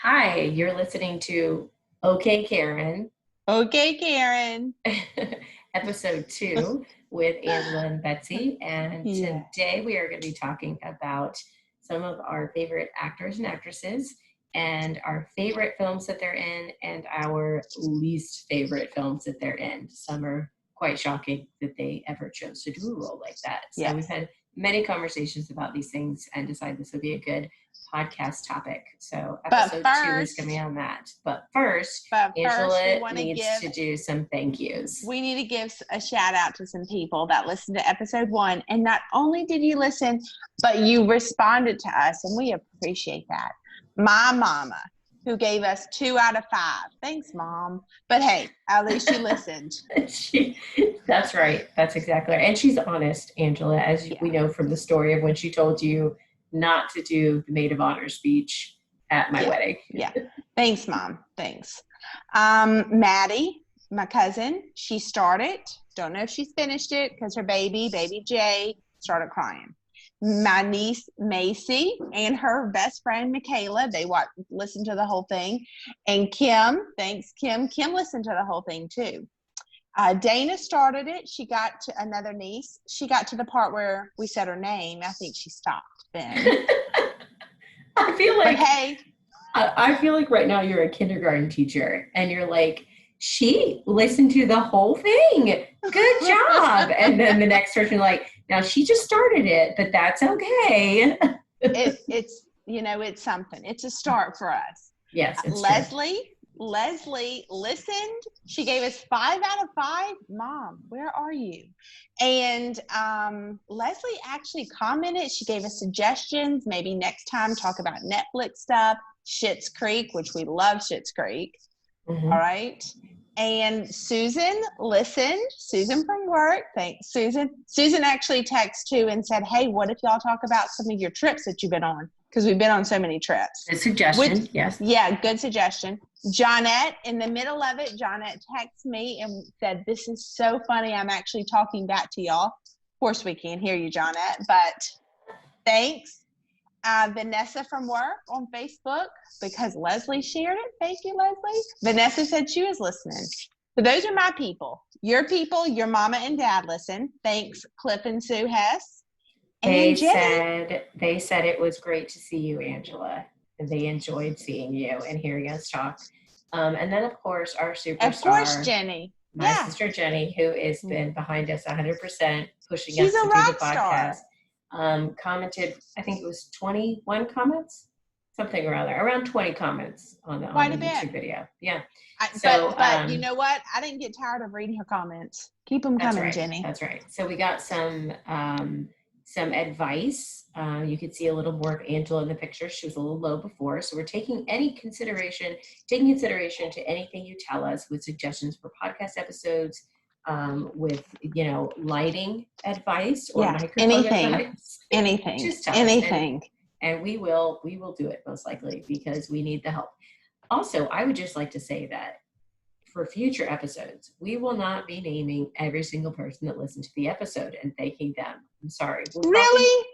Hi, you're listening to Okay Karen, Okay, Karen. episode 2 with Angela and Betsy. And Yeah. today we are going to be talking about some of our favorite actors and actresses and our favorite films that they're in and our least favorite films that they're in. Some are quite shocking that they ever chose to do a role like that. So we've Yes. had many conversations about these things and decided this would be a good podcast topic. So But episode 2 is first, going to be on that. But first, we Angela want to needs to do some thank yous. we need to give a shout out to some people that listened to episode 1. And not only did you listen, but you responded to us, and we appreciate that. My mama, who gave us 2 out of 5. Thanks, Mom. But hey, at least you listened. That's right. That's exactly right. And she's honest, Angela, as we know from the story of when she told you not to do the maid of honor speech at my wedding. Yeah. Thanks, Mom. Thanks. Maddie, my cousin, she started. Don't know if she's finished it because her baby Jay, started crying. My niece Macy and her best friend Michaela, they listened to the whole thing. And Kim, thanks, Kim. Kim listened to the whole thing too. Dana started it. She got to another niece. She got to the part where we said her name. I think she stopped then. I feel like, but hey, I feel like right now you're a kindergarten teacher and you're like, she listened to the whole thing. Good job. And then the next person like, now she just started it, but that's okay. it's it's something. It's a start for us. Yes. Leslie listened. She gave us 5 out of 5. Mom, where are you? And Leslie actually commented. She gave us suggestions. Maybe next time talk about Netflix stuff. Schitt's Creek, which we love Schitt's Creek. Mm-hmm. All right. And Susan listened. Susan from work. Thanks, Susan. Susan actually texted too and said, hey, what if y'all talk about some of your trips that you've been on? Because we've been on so many trips. Good suggestion, yes. Yeah, good suggestion. Johnette, in the middle of it, Johnette texted me and said, this is so funny. I'm actually talking back to y'all. Of course, we can't hear you, Johnette, but thanks. Vanessa from work on Facebook, because Leslie shared it. Thank you, Leslie. Vanessa said she was listening. So those are my people. Your people, your mama and dad listen. Thanks, Cliff and Sue Hess. And they said it was great to see you, Angela. And they enjoyed seeing you and hearing us talk. And then, of course, our superstar. Of course, Jenny. My sister Jenny, who has been behind us 100%, pushing She's us to do the podcast. Star. Commented, I think it was 21 comments, something or other, around 20 comments on the YouTube video. Yeah. But you know what? I didn't get tired of reading her comments. Keep them coming, right, Jenny. That's right. So we got some advice. You could see a little more of Angela in the picture. She was a little low before. So we're taking consideration to anything you tell us with suggestions for podcast episodes, with lighting advice or microphone advice. Just tell us. And we will do it most likely because we need the help. Also, I would just like to say that for future episodes, we will not be naming every single person that listened to the episode and thanking them. I'm sorry. Really?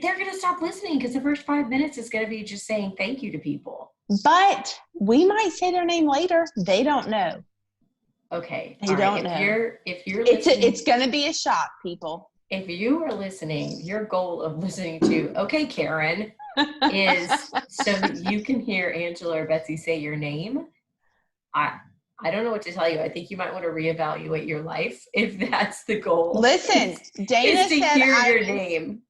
They're going to stop listening because the first 5 minutes is going to be just saying thank you to people. But we might say their name later. They don't know. Okay. They don't know. If you're listening, it's going to be a shock, people. If you are listening, your goal of listening to Okay Karen is so that you can hear Angela or Betsy say your name. I don't know what to tell you. I think you might want to reevaluate your life if that's the goal. Listen, Dana is to said hear your name.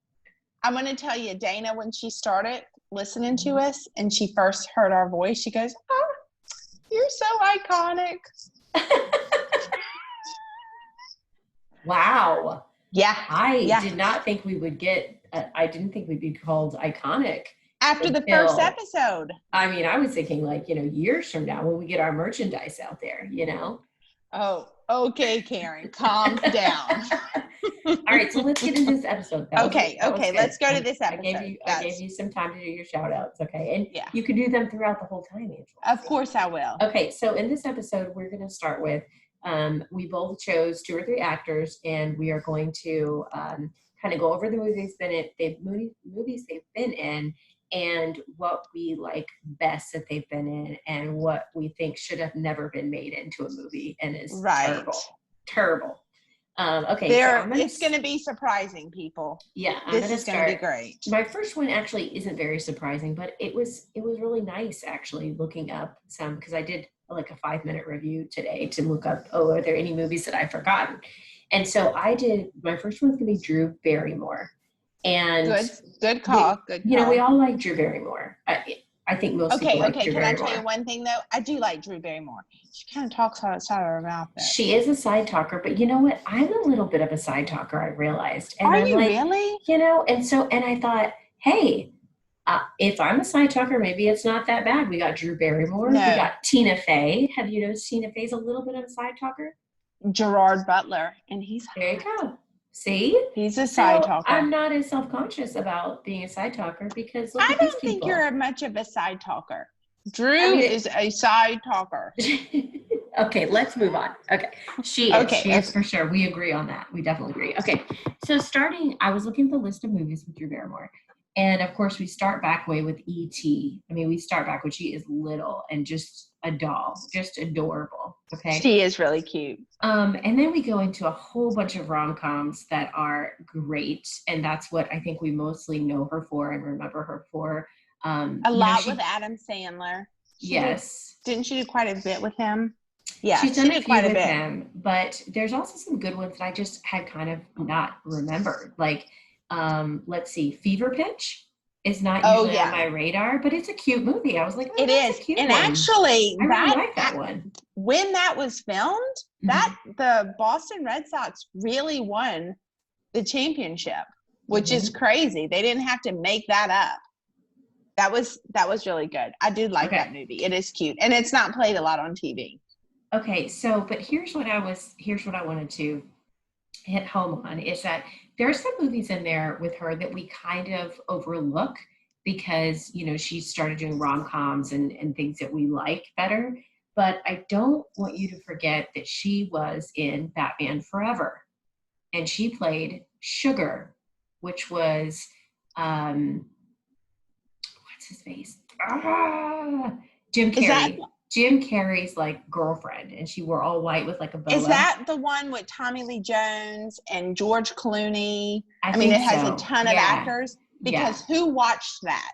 I'm going to tell you, Dana, when she started listening to us and she first heard our voice, she goes, "Oh, you're so iconic." Wow. Yeah. I did not think we would get. I didn't think we'd be called iconic. After the first episode. I mean, I was thinking years from now when we get our merchandise out there, Oh, okay, Karen, calm down. All right, so let's get into this episode. Okay, let's go to this episode. I gave you some time to do your shout outs, okay? And you can do them throughout the whole time, Angela. Of course I will. Okay, so in this episode, we're going to start with, we both chose 2 or 3 actors, and we are going to kind of go over the movies they've been in and what we like best that they've been in and what we think should have never been made into a movie and is terrible. Okay, so it's going to be surprising, people. Yeah, this is going to be great. My first one actually isn't very surprising, but it was really nice actually looking up some, because I did like a 5-minute review today to look up, are there any movies that I've forgotten? And so my first one's going to be Drew Barrymore. And good call. You know, we all like Drew Barrymore. I think most people like Drew Barrymore. Can I tell you one thing, though? I do like Drew Barrymore. She kind of talks outside her mouth, though. She is a side talker, but you know what? I'm a little bit of a side talker, I realized. And Are you really? You know, and I thought, hey, if I'm a side talker, maybe it's not that bad. We got Drew Barrymore. No. We got Tina Fey. Have you noticed Tina Fey's a little bit of a side talker? Gerard Butler, and he's there you go. See? He's a side talker. I'm not as self-conscious about being a side talker because I don't think you're much of a side talker. Drew is a side talker. Okay, let's move on. Okay. She is for sure. We agree on that. We definitely agree. Okay. So I was looking at the list of movies with Drew Barrymore. And of course, we start back way with E.T. I mean, we start back when she is little and just a doll, just adorable. Okay. She is really cute. And then we go into a whole bunch of rom-coms that are great. And that's what I think we mostly know her for and remember her for. A lot with Adam Sandler. Didn't she do quite a bit with him? Yeah, she's done quite a bit with him. But there's also some good ones that I just had kind of not remembered. Like, let's see, Fever Pitch is not usually on my radar, but it's a cute movie. I was like, it is. And actually, I really like that one. When that was filmed, the Boston Red Sox really won the championship, which is crazy. They didn't have to make that up. That was really good. I do like that movie. It is cute, and it's not played a lot on TV. Okay, so but here's what I wanted to hit home on is that there are some movies in there with her that we kind of overlook because, you know, she started doing rom-coms and things that we like better. But I don't want you to forget that she was in Batman Forever. And she played Sugar, which was, what's his face? Jim Carrey. Jim Carrey's like girlfriend, and she wore all white with like a boa. Is that the one with Tommy Lee Jones and George Clooney? I mean, it has a ton of actors. Because who watched that?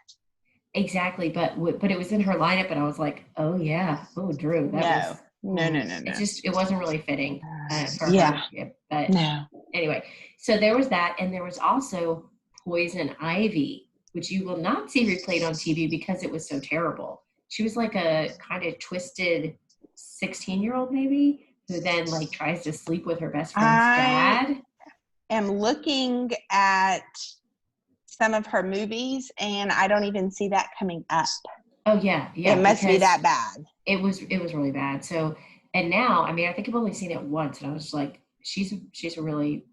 Exactly, but it was in her lineup, and I was like, oh yeah, Drew. No. It wasn't really fitting for her. But anyway, so there was that, and there was also Poison Ivy, which you will not see replayed on TV because it was so terrible. She was like a kind of twisted 16-year-old maybe, who then like tries to sleep with her best friend's dad. I'm looking at some of her movies, and I don't even see that coming up. Oh yeah. It must be that bad. It was really bad. So, and now, I mean, I think I've only seen it once, and I was just like, she's a really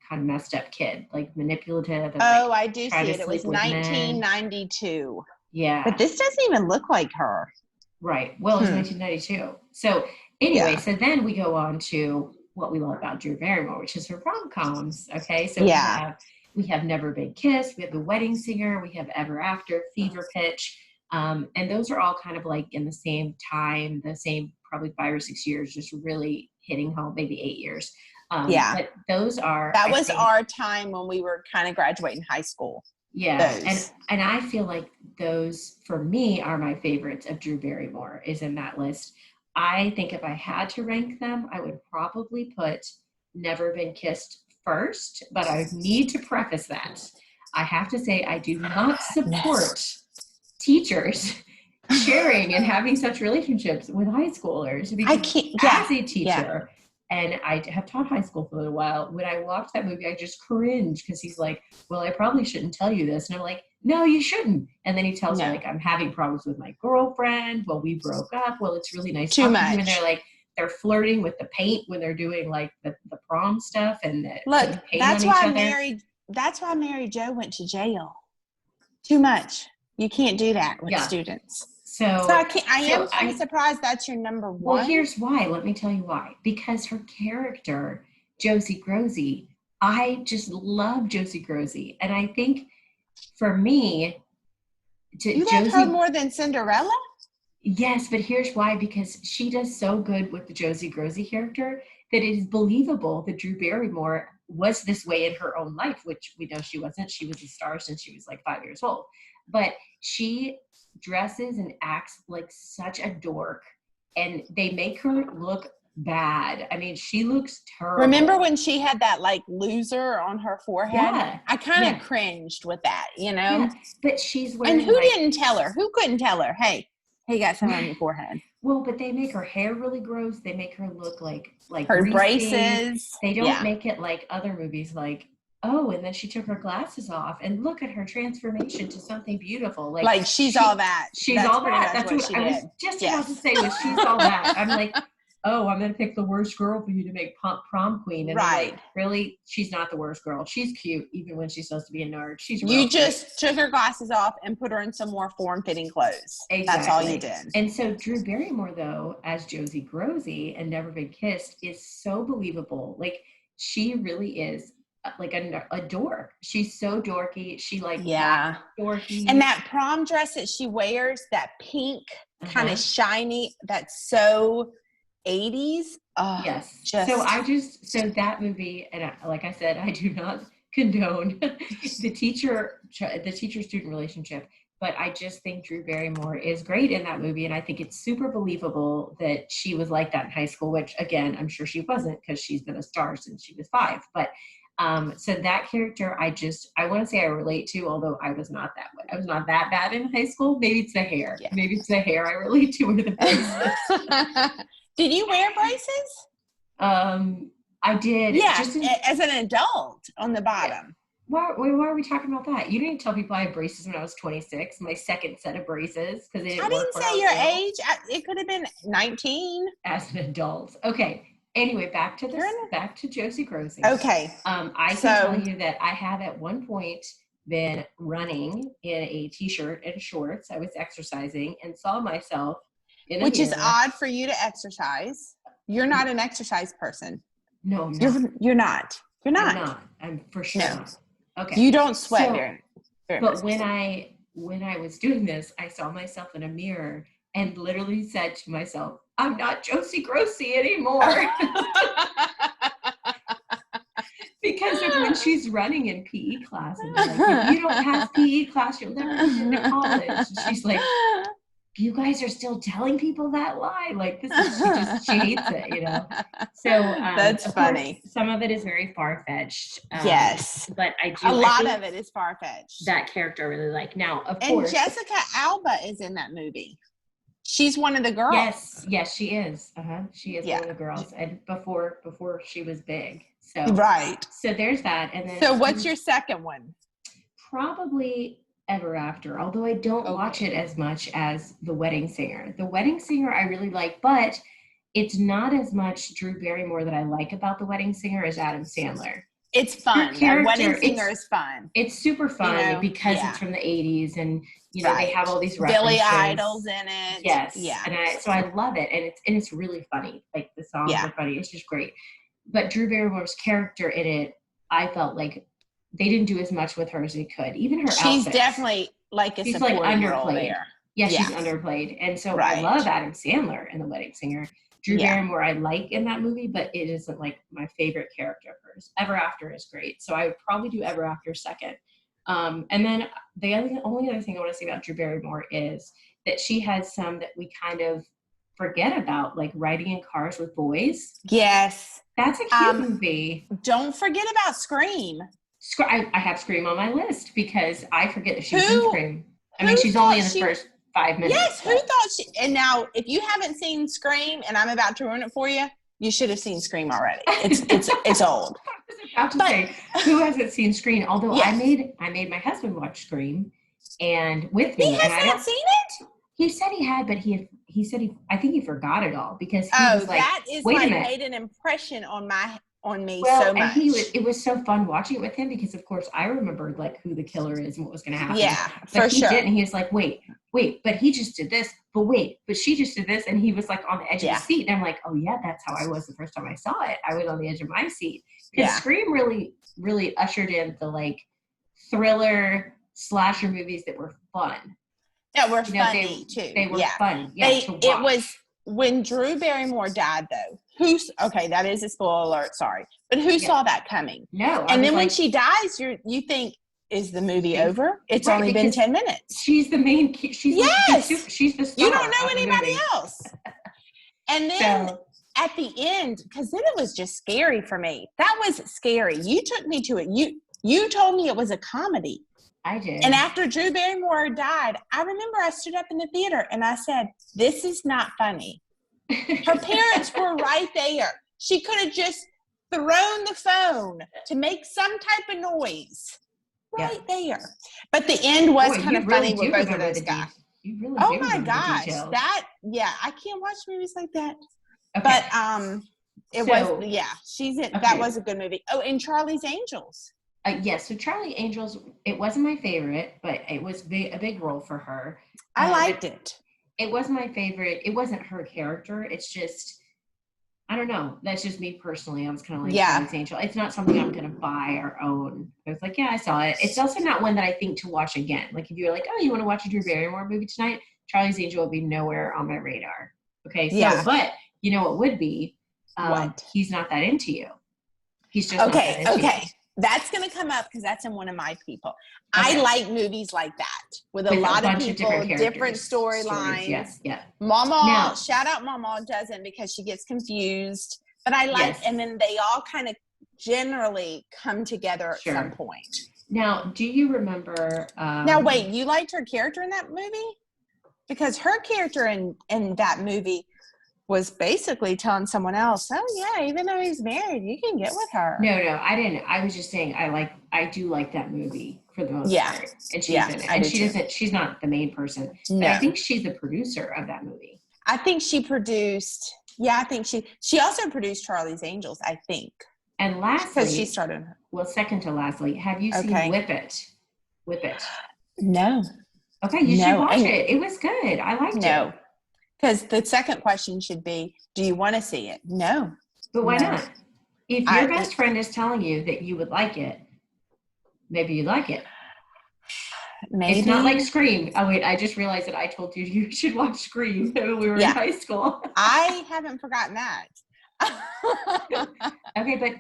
kind of messed up kid, like manipulative. And, I do see it. It was 1992. Yeah. But this doesn't even look like her. Right. Well, it's 1992. So anyway, so then we go on to what we love about Drew Barrymore, which is her rom-coms. Okay. So we have Never Been Kissed. We have The Wedding Singer. We have Ever After, Fever Pitch. And those are all kind of like in the same time, the same probably 5 or 6 years, just really hitting home, maybe 8 years. But those are. That was our time when we were kind of graduating high school. Yeah, and I feel like those, for me, are my favorites of Drew Barrymore, is in that list. I think if I had to rank them, I would probably put Never Been Kissed first, but I need to preface that. I have to say I do not support teachers sharing and having such relationships with high schoolers. Because as a teacher, and I have taught high school for a little while, when I watched that movie, I just cringed because he's like, well, I probably shouldn't tell you this. And I'm like, no, you shouldn't. And then he tells me, like, I'm having problems with my girlfriend. Well, we broke up. Well, it's really nice talking to you. And they're like, they're flirting with the paint when they're doing like the prom stuff and look, that's why Mary Jo went to jail. Too much. You can't do that with students. So I am surprised that's your number one. Well, here's why. Let me tell you why. Because her character, Josie Grossi, I just love Josie Grossi. And I think for me, You love her more than Cinderella? Yes, but here's why, because she does so good with the Josie Grossi character that it is believable that Drew Barrymore was this way in her own life, which we know she wasn't. She was a star since she was like 5 years old. But she dresses and acts like such a dork, and they make her look bad. I mean, she looks terrible. Remember when she had that like loser on her forehead? Yeah. I kind of cringed with that, you know? Yeah. But she's wearing, and who didn't tell her? Who couldn't tell her? Hey, you got something on your forehead. Well, but they make her hair really gross. They make her look like her greasy. Braces. They don't make it like other movies, like, oh, and then she took her glasses off, and look at her transformation to something beautiful. Like she's all that. She's all that. That's what I was just about to say. Was she's all that? I'm like, oh, I'm going to pick the worst girl for you to make prom queen. And right. Like, really, she's not the worst girl. She's cute, even when she's supposed to be a nerd. You just took her glasses off and put her in some more form-fitting clothes. Exactly. That's all you did. And so Drew Barrymore, though, as Josie Grossi and Never Been Kissed, is so believable. Like, she really is like a dork. She's so dorky. She dorky. And that prom dress that she wears, that pink, kind of shiny, that's so 80s. Oh, yes. So that movie, and like I said, I do not condone the teacher-student relationship, but I just think Drew Barrymore is great in that movie, and I think it's super believable that she was like that in high school, which again, I'm sure she wasn't, because she's been a star since she was 5. But so that character, I want to say I relate to, although I was not that way. I was not that bad in high school. Maybe it's the hair. Yeah. Maybe it's the hair I relate to, or the braces. Did you wear braces? I did. Yeah, as an adult on the bottom. Why are we talking about that? You didn't tell people I had braces when I was 26. My second set of braces, because I didn't say your age. It could have been 19 as an adult. Okay. Anyway, back to Josie Grossi. Okay. I can tell you that I have at one point been running in a t-shirt and shorts. I was exercising and saw myself in a Which mirror. Is odd for you to exercise. You're not an exercise person. No, I'm not. You're not. I'm not. I'm for sure not. Okay. You don't sweat very But when I was doing this, I saw myself in a mirror and literally said to myself, I'm not Josie Grossi anymore. Because of when she's running in PE class, and like, if you don't pass PE class, you'll never get into college. And she's like, you guys are still telling people that lie. Like, she hates it, you know? So that's funny. Some of it is very far-fetched. Yes. But a lot of it is far-fetched. That character I really like. Now, of course. And Jessica Alba is in that movie. She's one of the girls. Yes, she is. She is one of the girls. And before she was big. So right. So there's that. And then so what's your second one? Probably Ever After, although I don't watch it as much as The Wedding Singer. The Wedding Singer I really like, but it's not as much Drew Barrymore that I like about The Wedding Singer as Adam Sandler. It's fun. The Wedding Singer is fun. It's super fun because it's from the 80s, and they have all these references. Billy Idol's in it. Yes. Yeah. And so I love it, and it's really funny. Like, the songs are funny. It's just great. But Drew Barrymore's character in it, I felt like they didn't do as much with her as they could. Even her She's outfits. Definitely like a supporting role there. Yeah, she's underplayed. And so I love Adam Sandler in The Wedding Singer. Drew Barrymore I like in that movie, but it isn't like my favorite character of hers. Ever After is great. So I would probably do Ever After second. And then the only other thing I want to say about Drew Barrymore is that she has some that we kind of forget about, like Riding in Cars with Boys. Yes. That's a cute movie. Don't forget about Scream. I have Scream on my list because I forget that she's in Scream. I mean, she's only in the first 5 minutes. Yes, who thought she... And now, if you haven't seen Scream, and I'm about to ruin it for you, you should have seen Scream already. It's old. I was about to say, who hasn't seen Scream? Although I made my husband watch Scream, and with me. He has not seen it? He said he had, but he said I think he forgot it all because he was like, that is wait a like minute. Made an impression on me so much. And it was so fun watching it with him because, of course, I remembered like who the killer is and what was going to happen. Yeah, but for he sure. Didn't. He was like, wait, but he just did this. But wait, but she just did this, and he was like on the edge of the seat. And I'm like, oh yeah, that's how I was the first time I saw it. I was on the edge of my seat because Scream really, really ushered in the like thriller slasher movies that were fun. That were funny too. They were yeah. fun. Yeah, to watch. It was when Drew Barrymore died, though. Okay? That is a spoiler alert. Sorry, but who saw that coming? No. And then when she dies, you think, is the movie over? It's only been 10 minutes. She's the main. She's she's the star. You don't know anybody else. And then at the end, because then it was just scary for me. That was scary. You took me to it. You told me it was a comedy. I did. And after Drew Barrymore died, I remember I stood up in the theater and I said, "This is not funny." Her parents were right there. She could have just thrown the phone to make some type of noise. Right there. But the end was kind of funny with both of those guys. You really oh my gosh. I can't watch movies like that. Okay. But she's it. Okay. That was a good movie. Oh, and Charlie's Angels. Yes, so Charlie Angels, it wasn't my favorite, but it was a big role for her. I liked it. It wasn't my favorite. It wasn't her character. It's just, I don't know. That's just me personally. I was kind of like Charlie's Angel. It's not something I'm going to buy or own. I was like, yeah, I saw it. It's also not one that I think to watch again. Like if you're like, oh, you want to watch a Drew Barrymore movie tonight? Charlie's Angel will be nowhere on my radar. Okay, so, but you know what would be? What? He's not that into you. He's just not that into you. That's going to come up because that's in one of my people. Okay. I like movies like that with a lot of people, different storylines. Yes, yeah. Mama, shout out Mama doesn't because she gets confused. But I like, and then they all kind of generally come together at some point. Now, do you remember? Now, wait, you liked her character in that movie? Because her character in that movie was basically telling someone else, oh yeah, even though he's married, you can get with her. No, I didn't. I was just saying I do like that movie for the most part. And she's in it. And she's not the main person. No. But I think she's the producer of that movie. I think she produced, she also produced Charlie's Angels, I think. And lastly, because she started. Well, second to lastly, have you seen Whip It? Whip It. No. Okay, you should watch it. It was good. I liked it. No. Because the second question should be, do you want to see it? No. But why not? If your best friend is telling you that you would like it, maybe you'd like it. Maybe. It's not like Scream. Oh, wait, I just realized that I told you should watch Scream when we were in high school. I haven't forgotten that. Okay, but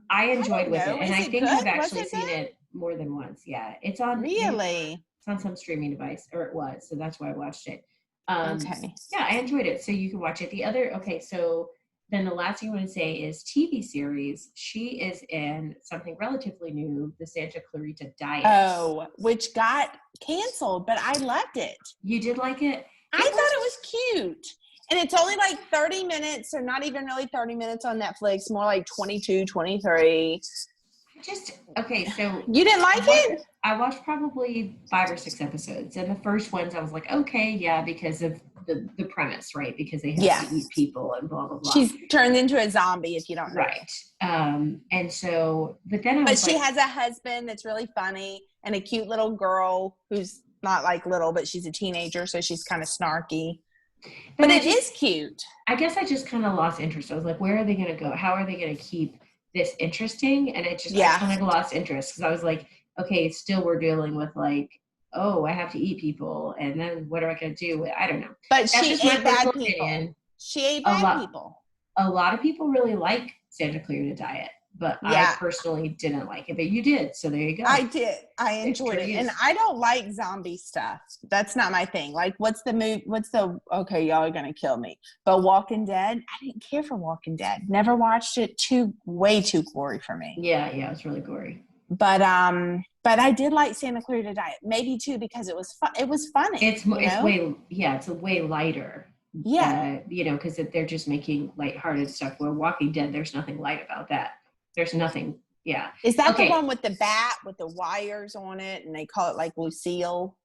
I enjoyed Whip It. And I think I've actually seen it more than once. Yeah. It's on. Really? It's on some streaming device, or it was. So that's why I watched it. Yeah, I enjoyed it. So you can watch it. So then the last thing I want to say is TV series. She is in something relatively new, the Santa Clarita Diet. Oh, which got canceled, but I loved it. You did like it? I thought it was cute. And it's only like 30 minutes, or not even really 30 minutes on Netflix, more like 22, 23. So you didn't like it? I watched probably 5 or 6 episodes, and the first ones I was like, okay, yeah, because of the premise, right? Because they have to eat people and blah blah blah. She's turned into a zombie, if you don't know. Right. And so, but then she has a husband that's really funny and a cute little girl who's not like little, but she's a teenager, so she's kind of snarky. But it is cute. I guess I just kind of lost interest. I was like, where are they going to go? How are they going to keep this interesting? And it just I kind of lost interest because I was like, okay, still we're dealing with like, oh, I have to eat people, and then what am I going to do? I don't know. But she ate bad people. She ate bad people. A lot of people really like Santa Clarita Diet, but I personally didn't like it. But you did, so there you go. I did. I enjoyed it, and I don't like zombie stuff. That's not my thing. Like, okay, y'all are gonna kill me. But Walking Dead, I didn't care for Walking Dead. Never watched it. Way too gory for me. Yeah, it's really gory. But I did like Santa Clarita Diet, maybe too because it was fun. It was funny. It's a way lighter. Yeah, because they're just making lighthearted stuff. Where Walking Dead, there's nothing light about that. There's nothing. Yeah. Is that the one with the bat with the wires on it, and they call it like Lucille?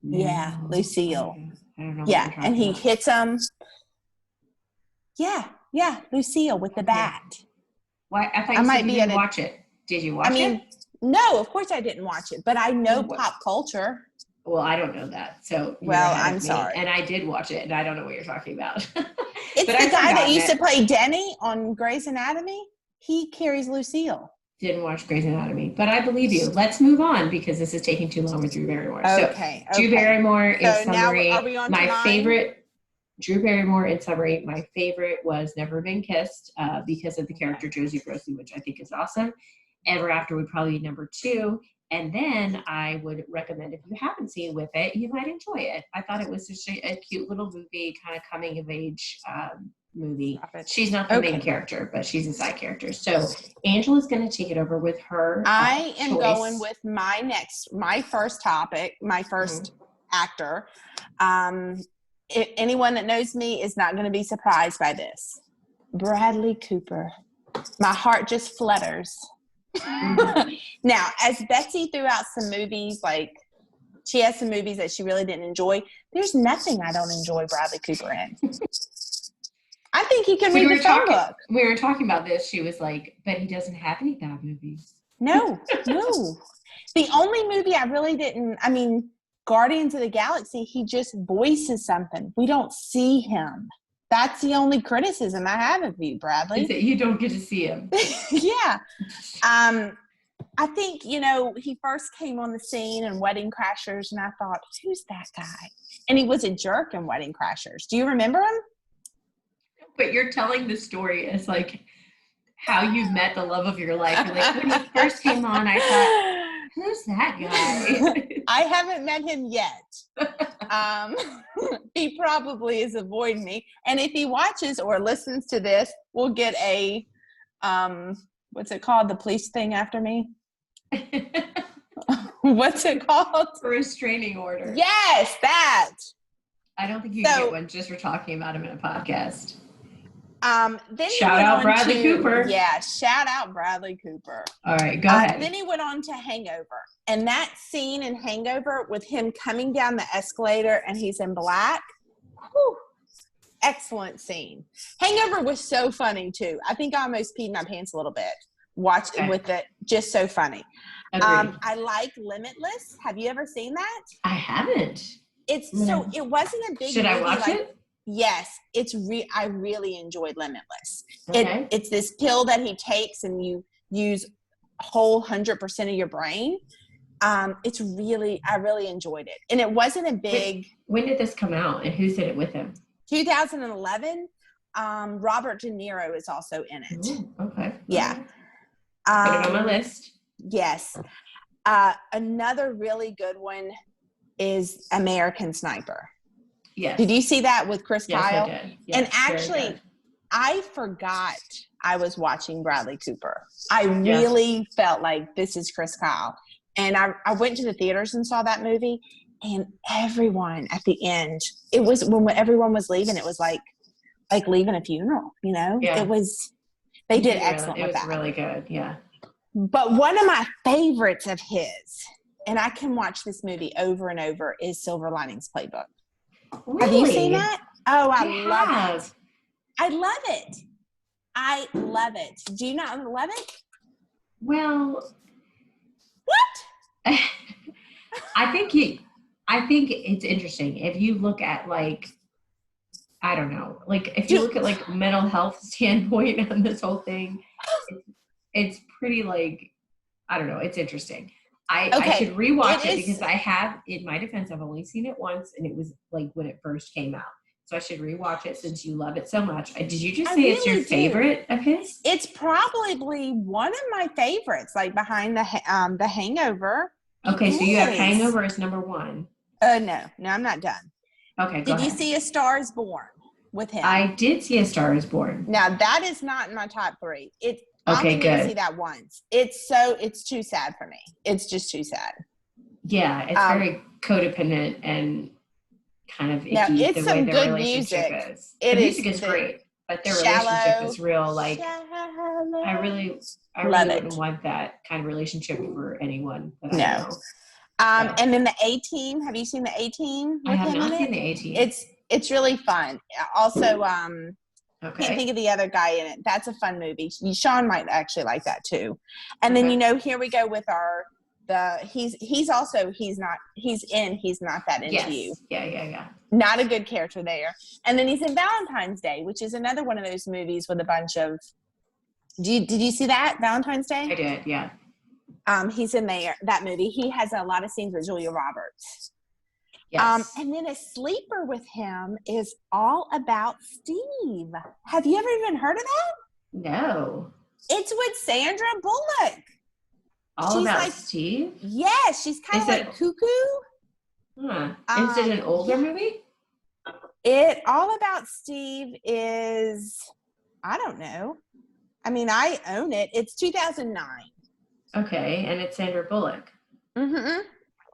No, yeah, Lucille. I don't know. Yeah, and he hits them. Yeah, Lucille with the bat. Why? I thought you didn't watch it. Did you watch it? No, of course I didn't watch it, but I know pop culture. Well, I don't know that. So, I'm sorry. And I did watch it, and I don't know what you're talking about. It's the guy that used to play Denny on Grey's Anatomy. He carries Lucille. didn't watch Grey's Anatomy, but I believe you. Let's move on because this is taking too long with Drew Barrymore. Okay. So, Drew Barrymore, in So now, summary, are we on to my mine? favorite. Drew Barrymore, in summary, my favorite was Never Been Kissed because of the character Josie Grossi, which I think is awesome. Ever After would probably be number 2. And then I would recommend, if you haven't seen Whip It, you might enjoy it. I thought it was just a cute little movie, kind of coming of age movie. She's not the main character, but she's a side character. So Angela's going to take it over with her I am choice. going with my first topic, my first actor. Anyone that knows me is not going to be surprised by this. Bradley Cooper. My heart just flutters. Now, as Betsy threw out some movies, like she has some movies that she really didn't enjoy, there's nothing I don't enjoy Bradley Cooper in. I think he can read the phone book. We were talking about this. She was like, but he doesn't have any bad movies. No. The only movie I really didn't, Guardians of the Galaxy, he just voices something. We don't see him. That's the only criticism I have of you, Bradley. Is that you don't get to see him. Yeah. I think, he first came on the scene in Wedding Crashers, and I thought, who's that guy? And he was a jerk in Wedding Crashers. Do you remember him? But you're telling the story as like how you met the love of your life. You're like, when he first came on, I thought, who's that guy? I haven't met him yet. He probably is avoiding me. And if he watches or listens to this, we'll get a, what's it called? The police thing after me? What's it called? A restraining order. Yes, that. I don't think you can get one just for talking about him in a podcast. Then shout out Bradley Cooper. Yeah, shout out Bradley Cooper. All right, go ahead. Then he went on to Hangover. And that scene in Hangover with him coming down the escalator and he's in black. Whew, excellent scene. Hangover was so funny too. I think I almost peed my pants a little bit watching with it. Just so funny. I like Limitless. Have you ever seen that? I haven't. It wasn't a big Should movie. I watch it? Yes, I really enjoyed Limitless. Okay. It's this pill that he takes and you use whole 100% of your brain. I really enjoyed it. And it wasn't a big... When did this come out and who's in it with him? 2011. Robert De Niro is also in it. Ooh, okay. Yeah. Put it on my list. Yes. Another really good one is American Sniper. Yes. Did you see that with Chris Kyle? I did. Yes, and actually, I forgot I was watching Bradley Cooper. I really felt like this is Chris Kyle. And I went to the theaters and saw that movie, and everyone at the end, it was when everyone was leaving, it was like leaving a funeral, Yeah. It was, they did excellent with that. It was really good, yeah. But one of my favorites of his, and I can watch this movie over and over, is Silver Linings Playbook. Really? Have you seen that? Oh, I love it. I love it. Do you not love it? Well, what? I think it's interesting. If you look at I don't know, if you look at mental health standpoint on this whole thing, it's pretty I don't know, it's interesting. I should rewatch it because I have, in my defense, I've only seen it once, and it was when it first came out. So I should rewatch it since you love it so much. Did you just say it's your favorite of his? It's probably one of my favorites, behind the Hangover. Okay, so you have Hangover as number 1. No, I'm not done. Okay, go ahead. Did you see A Star Is Born with him? I did see A Star Is Born. Now that is not in my top 3. Okay, good. I see that once. It's too sad for me. It's just too sad. Yeah, it's very codependent and kind of icky it's the way their relationship is. The music is great, but their relationship is real. I really wouldn't want that kind of relationship for anyone. That I know. And then the A-Team. Have you seen the A-Team? I have not seen the A-Team. It's really fun. Also, can't think of the other guy in it. That's a fun movie. Sean might actually like that too. And then here we go with he's not that into you. Yeah. Not a good character there. And then he's in Valentine's Day, which is another one of those movies with a bunch of Did you see that Valentine's Day? I did, yeah. He's in that movie. He has a lot of scenes with Julia Roberts. Yes. And then a sleeper with him is All About Steve. Have you ever even heard of that? No. It's with Sandra Bullock. All About Steve? Yes, she's kind of like cuckoo. Huh. Is it an older movie? All About Steve is, I don't know. I mean, I own it. It's 2009. Okay, and it's Sandra Bullock. Mm-hmm.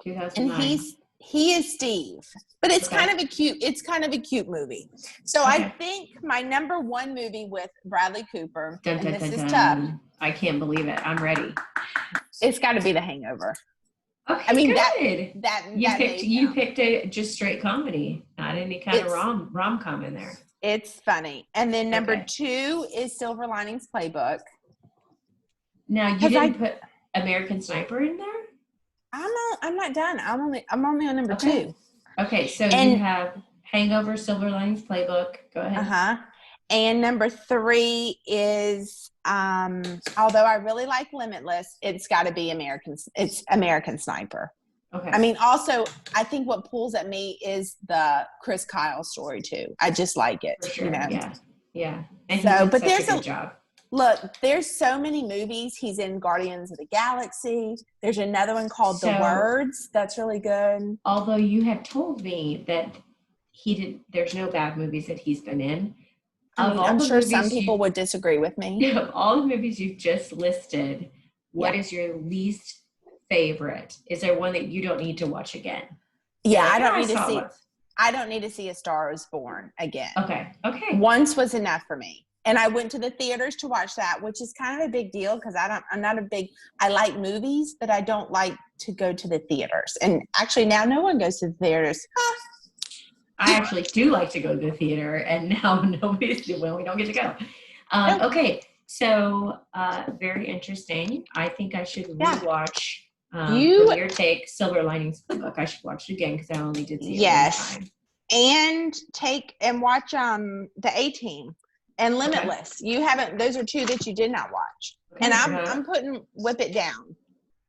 2009. And he is Steve, but it's kind of a cute movie. So I think my number one movie with Bradley Cooper, is tough. I can't believe it. I'm ready. It's got to be The Hangover. Okay, I mean, good. You picked picked a just straight comedy, not any kind of rom-com in there. It's funny. And then number 2 is Silver Linings Playbook. Now you didn't put American Sniper in there? I'm not done. I'm only on number 2. Okay, so you have Hangover, Silver Linings Playbook. Go ahead. And number 3 is although I really like Limitless, it's got to be American Sniper. Okay. I mean, also, I think what pulls at me is the Chris Kyle story too. I just like it. For sure. You know? Yeah. And so, but there's a good job. Look, there's so many movies. He's in Guardians of the Galaxy. There's another one called The Words. That's really good. Although you had told me that there's no bad movies that he's been in. I'm sure some people would disagree with me. Of all the movies you've just listed, what is your least favorite? Is there one that you don't need to watch again? Yeah, I don't need to see A Star Is Born again. Okay. Once was enough for me. And I went to the theaters to watch that, which is kind of a big deal because I like movies, but I don't like to go to the theaters. And actually now no one goes to the theaters. I actually do like to go to the theater, and now we don't get to go. Okay, so very interesting. I think I should rewatch your take, Silver Linings Playbook. I should watch it again because I only did see it one time. And watch The A-Team and Limitless. You haven't; those are 2 that you did not watch. Okay, and I'm putting Whip It Down.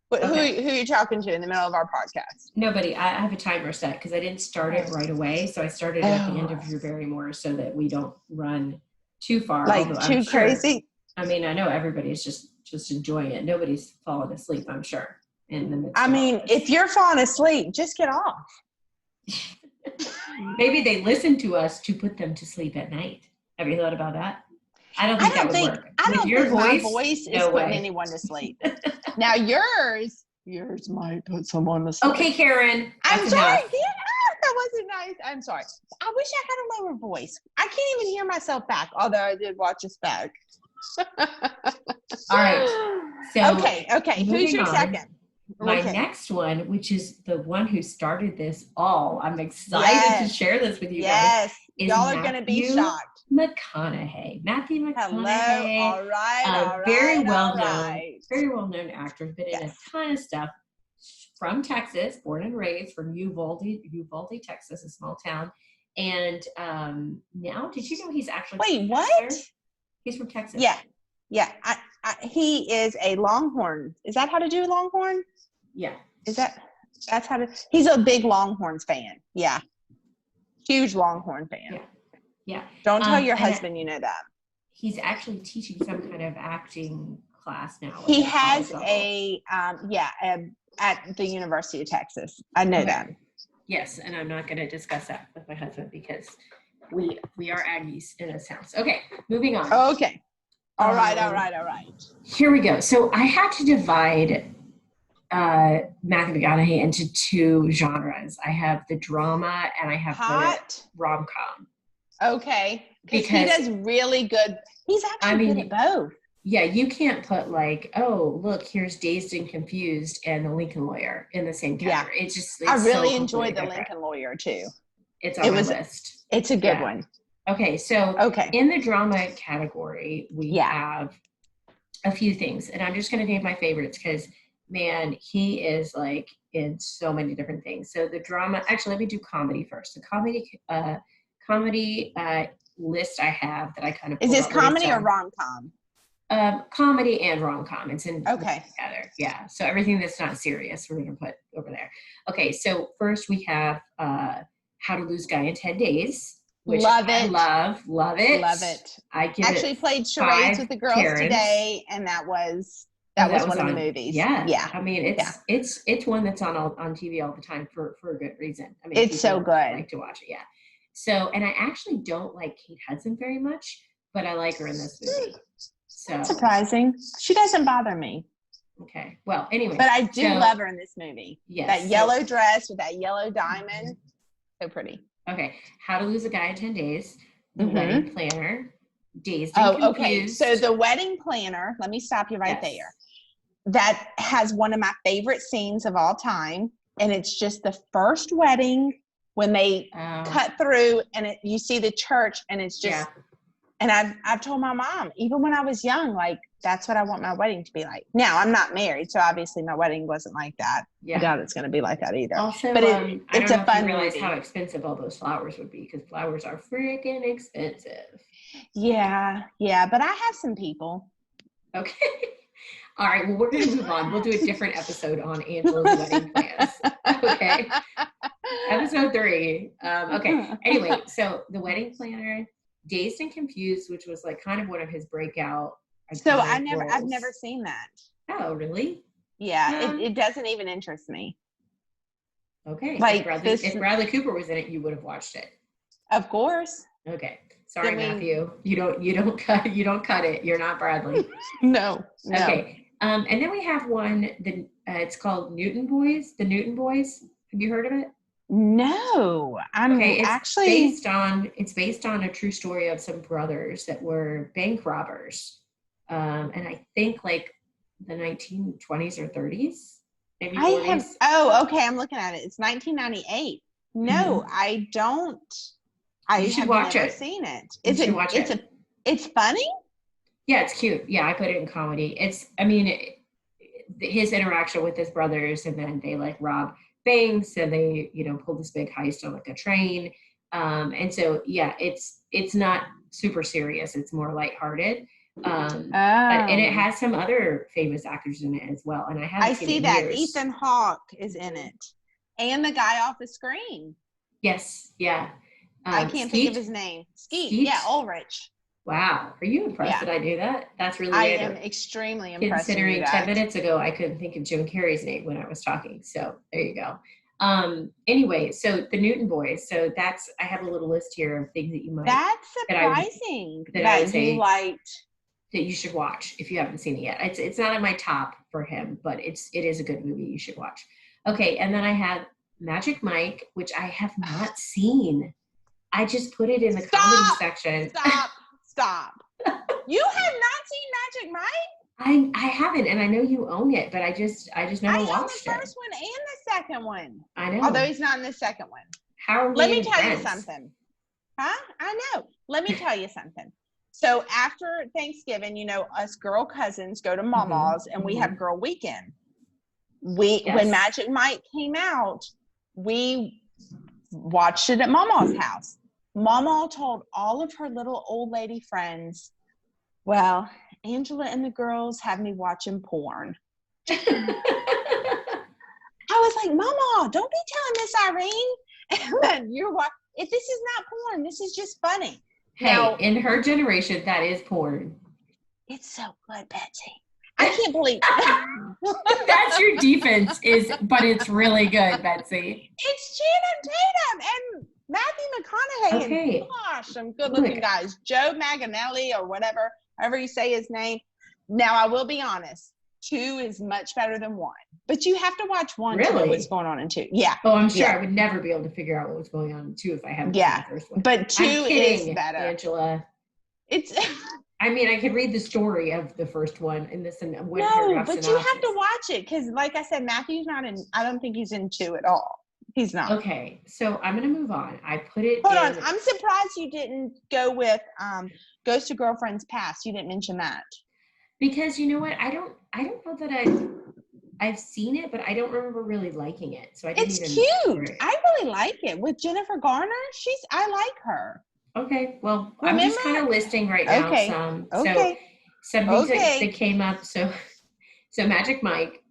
But who are you talking to in the middle of our podcast? Nobody. I have a timer set because I didn't start it right away. So I started at the end of your Barrymore so that we don't run too far. Too crazy. I mean, I know everybody's just enjoying it. Nobody's falling asleep, I'm sure. If you're falling asleep, just get off. Maybe they listen to us to put them to sleep at night. Have you thought about that? I don't think that would work. I don't think my voice is putting anyone to sleep. Now yours might put someone to sleep. Okay, Karen. I'm sorry. That wasn't nice. I'm sorry. I wish I had a lower voice. I can't even hear myself back, although I did watch us back. All right. So okay. Who's your second? My next one, which is the one who started this all, I'm excited to share this with you guys. Yes, y'all are going to be shocked. Matthew McConaughey. Hello. All right. Very well known actor. Been in a ton of stuff. From Texas, born and raised from Uvalde, Texas, a small town. And now, did you know he's actually? Wait, what? He's from Texas. Yeah. He is a Longhorn. Is that how to do Longhorn? Yeah. That's how to? He's a big Longhorns fan. Yeah. Huge Longhorn fan. Yeah. Don't tell your husband you know that. He's actually teaching some kind of acting class now. He has at the University of Texas. I know that. Yes, and I'm not going to discuss that with my husband because we are Aggies in this house. Okay, moving on. Okay. All right. Here we go. So I had to divide Matthew McConaughey into 2 genres. I have the drama and I have the rom-com. Okay. Because he does really good. He's actually good at both. Yeah, you can't put oh, look, here's Dazed and Confused and The Lincoln Lawyer in the same category. Yeah. I really enjoyed The Lincoln Lawyer too. It's on my list. It's a good one. Okay, so in the drama category, we have a few things. And I'm just going to name my favorites because, man, he is in so many different things. So the drama, actually, let me do comedy first. The comedy list I have that I kind of is this comedy or rom-com? Comedy and rom-com. It's in Okay. together. Yeah. So everything that's not serious, we're gonna put over there. Okay. So first we have How to Lose a Guy in 10 Days, which Love I it. love it. Love it. I give Actually it played charades 5 with the girls Karens. today, and that was That one was of the on movies. Yeah. I mean, it's one that's on TV all the time for a good reason. I mean, it's so good. Like to watch it. Yeah. So, and I actually don't like Kate Hudson very much, but I like her in this movie. So that's surprising. She doesn't bother me. Okay. Well, anyway. But I do love her in this movie. Yes. That yellow dress with that yellow diamond. So pretty. Okay. How to Lose a Guy in 10 Days. The Wedding Planner. Dazed Oh, and Confused. okay. So The Wedding Planner, let me stop you right there. That has one of my favorite scenes of all time. And it's just the first wedding when they cut through and you see the church and it's just, and I've told my mom, even when I was young, like, that's what I want my wedding to be like. Now, I'm not married, so obviously my wedding wasn't like that. Yeah. I doubt it's going to be like that either. Also, but it's a fun realize movie. How expensive all those flowers would be, because flowers are freaking expensive. Yeah, but I have some people. Okay. All right, well, we're going to move on. We'll do a different episode on Angela's wedding plans. Okay. Episode 3. Okay. Anyway, so The Wedding Planner, Dazed and Confused, which was like kind of one of his breakout. So I've never seen that. Oh, really? Yeah, it doesn't even interest me. Okay. Like if Bradley Cooper was in it, you would have watched it. Of course. Okay. Sorry, Matthew. You don't cut it. You're not Bradley. No. Okay. And then we have one that it's called Newton Boys. The Newton Boys. Have you heard of it? No. It's based on a true story of some brothers that were bank robbers. And I think like the 1920s or 30s. Maybe 40s. Okay. I'm looking at it. It's 1998. No, I don't. I have never seen it. It's funny? Yeah, it's cute. Yeah, I put it in comedy. His interaction with his brothers, and then they like rob banks, and they, pull this big heist on like a train. And so, yeah, it's not super serious. It's more lighthearted. And it has some other famous actors in it as well. And I see that years. Ethan Hawke is in it, and the guy off the screen. Yes. Yeah. I can't think of his name. Skeet. Yeah, Ulrich. Wow. Are you impressed that I knew that? That's really I am extremely impressed. Considering 10 minutes ago, I couldn't think of Jim Carrey's name when I was talking. So there you go. Anyway, so the Newton Boys. So I have a little list here of things that you might. That's surprising that you liked. That you should watch if you haven't seen it yet. It's not in my top for him, but it is a good movie you should watch. Okay, and then I have Magic Mike, which I have not seen. I just put it in the comedy section. Stop. You have not seen Magic Mike? I haven't, and I know you own it, but I just never watched it. I own the first one and the second one. I know. Although he's not in the second one. How are we Let me tell you something. Huh? I know. Let me tell you something. So after Thanksgiving, us girl cousins go to Mama's and we have girl weekend. When Magic Mike came out, we watched it at Mama's house. Mama told all of her little old lady friends, well, Angela and the girls have me watching porn. I was like, Mama, don't be telling Miss Irene. And then if this is not porn, this is just funny. Hey, now, in her generation, that is porn. It's so good, Betsy. I can't believe it. That's your defense, but it's really good, Betsy. It's Channing Tatum and Matthew McConaughey. And gosh, some good-looking guys. Joe Manganiello or whatever, however you say his name. Now, I will be honest. 2 is much better than 1. But you have to watch 1 to know what's going on in 2. Yeah. Oh, I'm sure I would never be able to figure out what was going on in 2 if I haven't seen the first one. But 2 is better. Angela. I could read the story of the first one in this and one paragraph synopsis. You have to watch it because, like I said, Matthew's not in. I don't think he's in 2 at all. He's not. Okay, so I'm gonna move on. I put it. Hold on. I'm surprised you didn't go with Ghost of Girlfriend's Past. You didn't mention that. Because you know what? I don't know that I've seen it, but I don't remember really liking it. So it's cute. I really like it with Jennifer Garner. I like her. Okay, well, I'm just kind of listing right now some. some things that came up. So Magic Mike,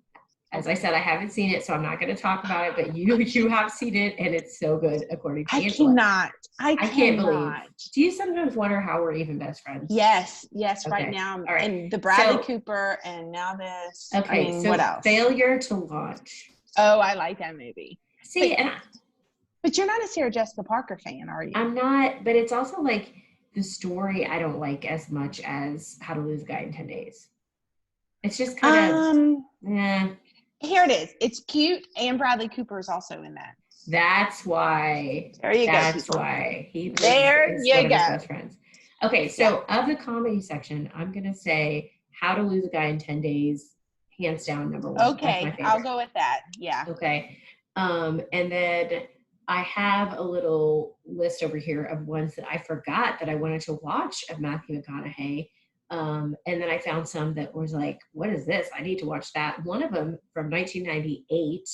as I said, I haven't seen it, so I'm not going to talk about it, but you have seen it, and it's so good, according to Angela. I can't believe. Do you sometimes wonder how we're even best friends? Yes, okay. Right now. All right. And the Bradley Cooper, and now this. Okay, I mean, so what else? Failure to Launch. Oh, I like that movie. See, but you're not a Sarah Jessica Parker fan, are you? I'm not, but it's also like the story I don't like as much as How to Lose a Guy in 10 Days. It's just kind of, Here it is. It's cute, and Bradley Cooper is also in that. That's why. There you go. That's why he is one of his best friends. Okay, so of the comedy section, I'm gonna say How to Lose a Guy in 10 Days, hands down, number one. Okay, I'll go with that. Yeah. Okay, and then I have a little list over here of ones that I forgot that I wanted to watch of Matthew McConaughey. And then I found some that was like, what is this? I need to watch that. One of them from 1998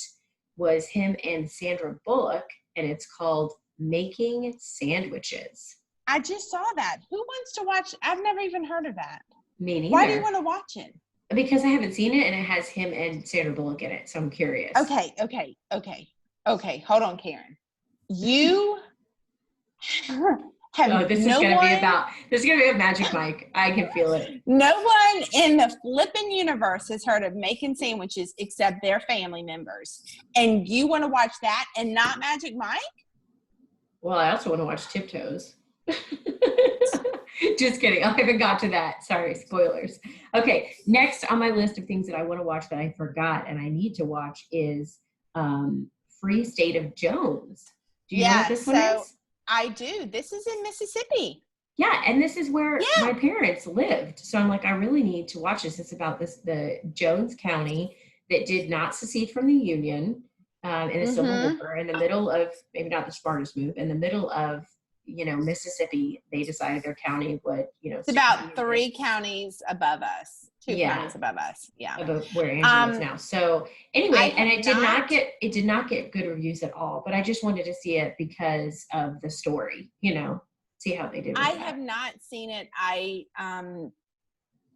was him and Sandra Bullock, and it's called Making Sandwiches. I just saw that. Who wants to watch? I've never even heard of that. Me neither. Why do you want to watch it? Because I haven't seen it, and it has him and Sandra Bullock in it, so I'm curious. Okay. Hold on, Karen. You have this is gonna be about Magic Mike. I can feel it. No one in the flipping universe has heard of Making Sandwiches except their family members. And you want to watch that and not Magic Mike? Well, I also want to watch Tiptoes. Just kidding. I haven't got to that. Sorry, spoilers. Okay, next on my list of things that I want to watch that I forgot and I need to watch is Free State of Jones. Do you know what this one is? I do. This is in Mississippi. Yeah, and this is where my parents lived. So I'm like, I really need to watch this. It's about the Jones County that did not secede from the Union in the Civil War, in the middle of, maybe not the smartest move, in the middle of, Mississippi. They decided their county would, it's about 3 counties above us. 2 counties above us. Yeah. Above where Angela is now. So anyway, and it did not get good reviews at all, but I just wanted to see it because of the story, see how they did with I have not seen it.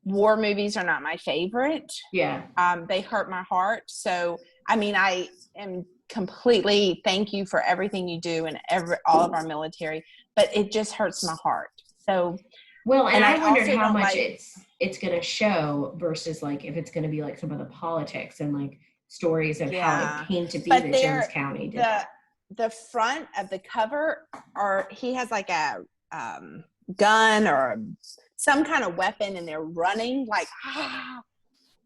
War movies are not my favorite. Yeah. They hurt my heart. So, I am completely, thank you for everything you do and all of our military, but it just hurts my heart. So, well, and I wondered how much it's going to show versus like if it's going to be like some of the politics and like stories of how it came to be that Jones County did. The front of the cover, he has like a gun or some kind of weapon, and they're running like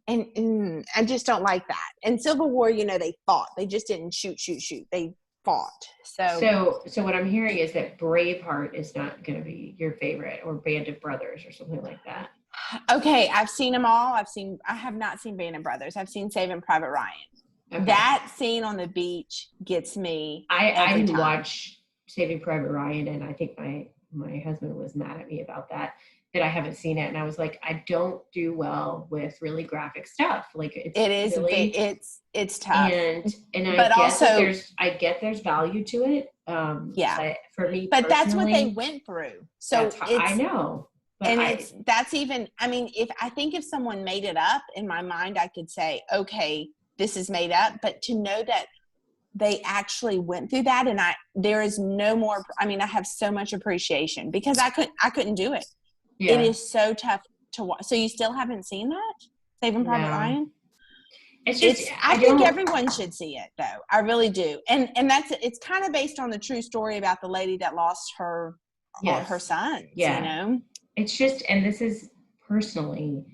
and I just don't like that. In Civil War, they fought. They just didn't shoot. They fought. So what I'm hearing is that Braveheart is not going to be your favorite, or Band of Brothers or something like that. Okay, I've seen them all. I have not seen Band of Brothers. I've seen Saving Private Ryan. Okay. That scene on the beach gets me. I didn't watch Saving Private Ryan, and I think my husband was mad at me about that I haven't seen it, and I was like, I don't do well with really graphic stuff. Like it's tough, and I get there's value to it. But for me, but that's what they went through. So I know. And if someone made it up, in my mind, I could say, okay, this is made up. But to know that they actually went through that, and there is no more. I have so much appreciation because I couldn't do it. Yeah. It is so tough to watch. So you still haven't seen that, Saving Private Ryan? I think everyone should see it, though. I really do. And it's kind of based on the true story about the lady that lost her sons. Yeah. It's just, and this is personally,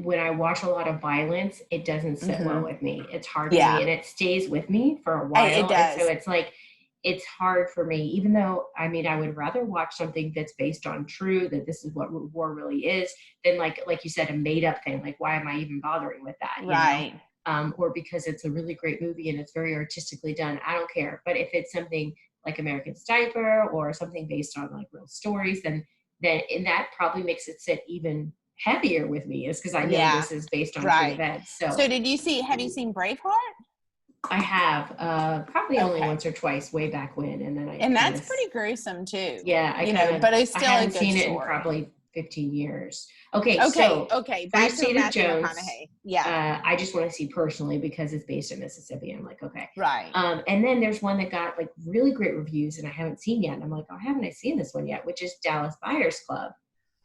when I watch a lot of violence, it doesn't sit well with me. It's hard for me, and it stays with me for a while. It does. And so it's like, it's hard for me, even though, I would rather watch something that's based on true, that this is what war really is, than like you said, a made up thing. Like, why am I even bothering with that? Right. Or because it's a really great movie and it's very artistically done. I don't care. But if it's something like American Sniper or something based on like real stories, then that probably makes it sit even heavier with me, is because I know this is based on true events. So have you seen Braveheart? I have probably only once or twice way back when, and then that's pretty gruesome too. Yeah, but it's still I haven't seen it in probably 15 years. Okay. Okay. So Okay. Free Back to State of Matthew Jones. McConaughey. Yeah. I just want to see personally because it's based in Mississippi. I'm like, okay. Right. And then there's one that got like really great reviews and I haven't seen yet. And I'm like, oh, haven't I seen this one yet? Which is Dallas Buyers Club.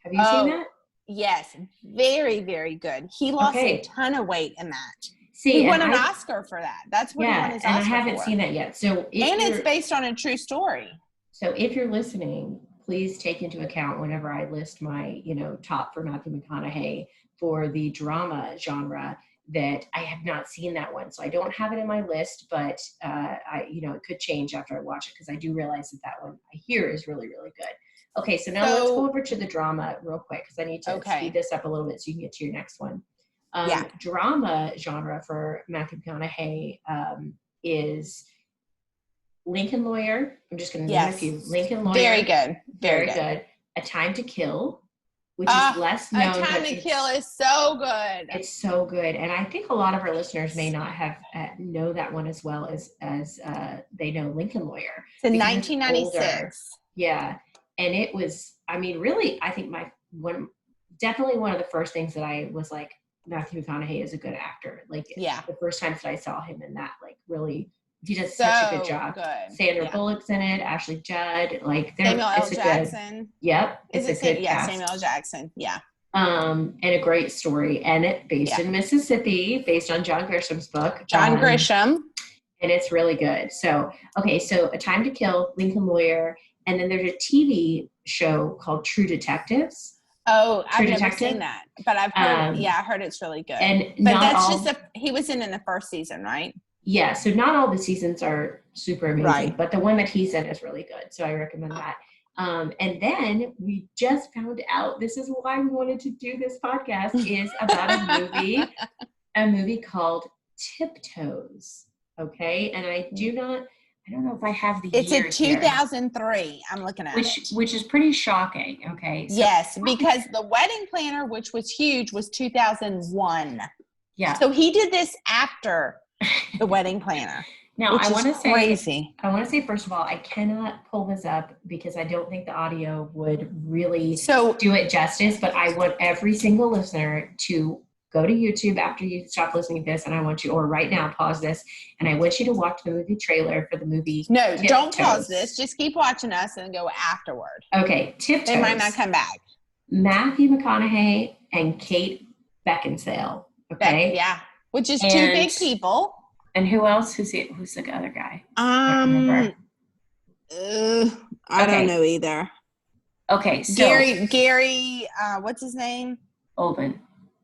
Have you seen that? Yes. Very, very good. He lost a ton of weight in that. See, he won an Oscar for that. That's what he won his Oscar for. And I haven't seen that yet. So it's based on a true story. So if you're listening, please take into account whenever I list my, top for Matthew McConaughey for the drama genre that I have not seen that one. So I don't have it in my list, but it could change after I watch it because I do realize that one I hear is really, really good. Okay, so now let's go over to the drama real quick because I need to speed this up a little bit so you can get to your next one. Drama genre for Matthew McConaughey is Lincoln Lawyer. I'm just going to name a few. Lincoln Lawyer. Very good. Very good. A Time to Kill, which is less known. A Time to Kill is so good. It's so good. And I think a lot of our listeners may not have know that one as well as they know Lincoln Lawyer. It's in 1996. Yeah. And it was, really, I think definitely one of the first things that I was like, Matthew McConaughey is a good actor. Like, the first times that I saw him in that, like, really, he does such a good job. Good. Sandra Bullock's in it, Ashley Judd, like, Samuel L. Jackson. It's a good cast. Samuel L. Jackson. Yeah. And a great story, and it based in Mississippi, based on John Grisham's book. John Grisham. And it's really good. So, so A Time to Kill, Lincoln Lawyer, and then there's a TV show called True Detectives. Oh, I've never seen that, but I've heard. I heard it's really good. He was in the first season, right? Yeah. So not all the seasons are super amazing, but the one that he's in is really good. So I recommend that. And then we just found out, this is why we wanted to do this podcast, is about a movie called Tiptoes. Okay. And I don't know if I have the It's year in 2003. I'm looking at which is pretty shocking. Okay. So, yes, because The Wedding Planner, which was huge, was 2001. Yeah. So he did this after The Wedding Planner. Now I want to say crazy. I want to say first of all, I cannot pull this up because I don't think the audio would really do it justice. But I want every single listener to go to YouTube after you stop listening to this, and I want you, or right now, pause this, and I want you to watch the movie trailer for the movie. No, don't pause this. Just keep watching us and go afterward. Okay, Tiptoes. They might not come back. Matthew McConaughey and Kate Beckinsale. Okay, which is two big people. And who else? Who's the other guy? I don't know either. Okay, so Gary. What's his name?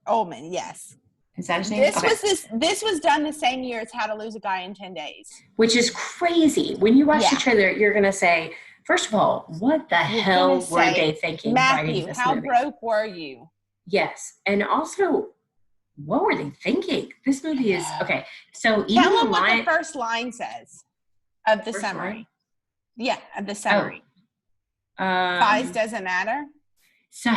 Oldman, yes. Is that his name? This was done the same year as How to Lose a Guy in 10 Days. Which is crazy. When you watch the trailer, you're going to say, first of all, what the hell were they thinking? Matthew, how broke were you? Yes. And also, what were they thinking? This movie is, okay. So tell them what the first line says of the summary. Line? Yeah, of the summary. Size doesn't matter? So,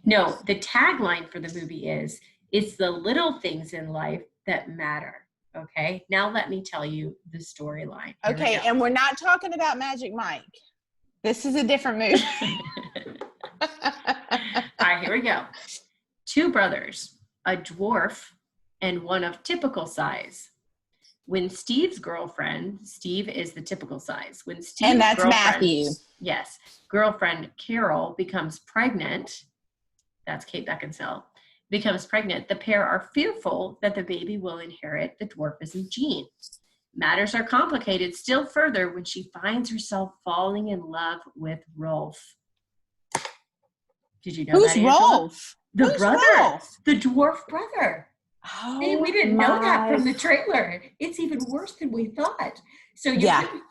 no, the tagline for the movie is, it's the little things in life that matter. Okay. Now let me tell you the storyline. Okay. And we're not talking about Magic Mike. This is a different movie. All right, here we go. Two brothers, a dwarf and one of typical size. When Steve's girlfriend, Steve is the typical size. When Steve's and that's Matthew. Yes. Girlfriend Carol becomes pregnant. That's Kate Beckinsale. Becomes pregnant. The pair are fearful that the baby will inherit the dwarfism gene. Matters are complicated still further when she finds herself falling in love with Rolf. Did you know Who's that? Rolf? The brother. Rolf? The dwarf brother. Oh, hey, we didn't know that from the trailer. It's even worse than we thought. So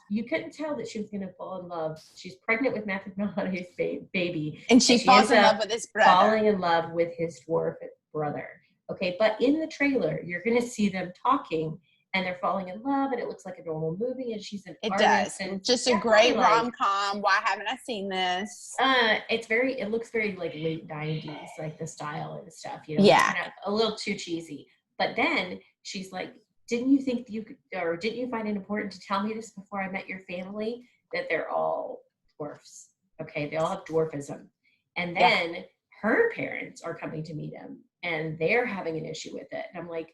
you couldn't tell that she was going to fall in love. She's pregnant with Matthew McConaughey's baby. And she falls in love with his brother. Falling in love with his dwarf brother. Okay, but in the trailer, you're going to see them talking, and they're falling in love, and it looks like a normal movie, and she's an artist. And just a great rom-com. Why haven't I seen this? It looks very like late 90s, like the style and stuff, kind of a little too cheesy. But then she's like, didn't you find it important to tell me this before I met your family, that they're all dwarfs? Okay, they all have dwarfism. And then her parents are coming to meet him and they're having an issue with it. And I'm like,